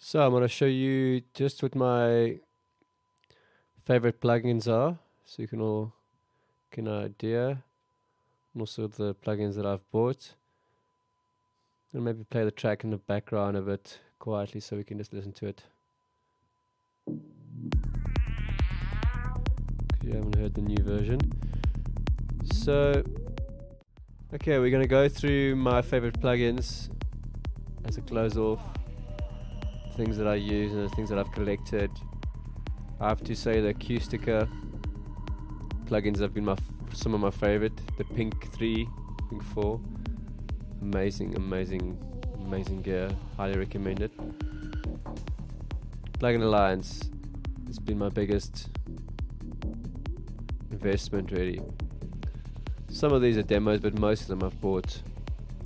So I'm going to show you just what my favorite plugins are, so you can all get an idea, and also the plugins that I've bought. And maybe play the track in the background a bit quietly so we can just listen to it. You haven't heard the new version. So, okay, we're going to go through my favorite plugins as a close off. Things that I use and the things that I've collected. I have to say the Acustica plugins have been some of my favorite. The Pink 3, Pink 4, amazing gear. Highly recommend it. Plugin Alliance has been my biggest investment really. Some of these are demos, but most of them I've bought.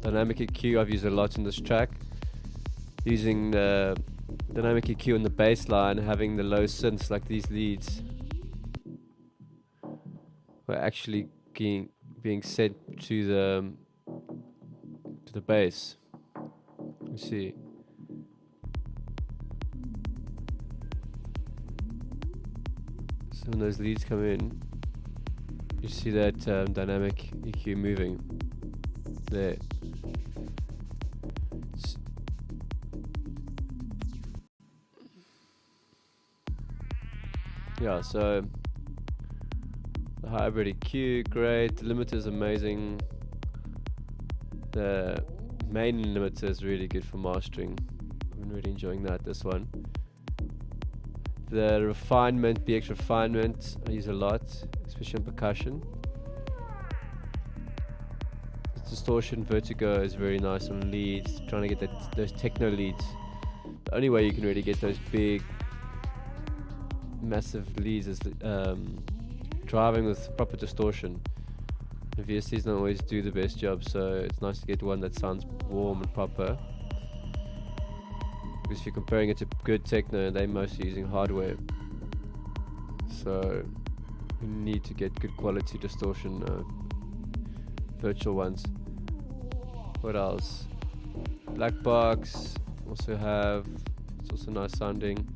Dynamic EQ I've used a lot in this track. Using the dynamic EQ on the bass line, having the low synths like these leads were actually being sent to the bass. You see. So when those leads come in, you see that dynamic EQ moving there. Yeah, so the hybrid EQ, great. The limiter is amazing. The main limiter is really good for mastering. I've been really enjoying this one. The refinement, BX refinement, I use a lot, especially on percussion. The distortion vertigo is very nice on leads, trying to get those techno leads. The only way you can really get those big massive leads is driving with proper distortion. The VSTs don't always do the best job, so it's nice to get one that sounds warm and proper. Because if you're comparing it to good techno, they're mostly using hardware, so you need to get good quality distortion, virtual ones. What else? Black box also have, it's also nice sounding.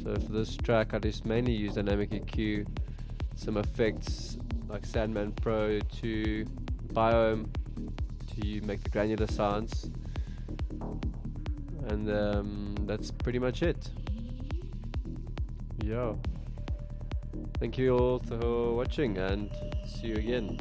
So for this track I just mainly use dynamic EQ, some effects like Sandman Pro to Biome to make the granular sounds, and that's pretty much it. Yeah. Thank you all for watching and see you again.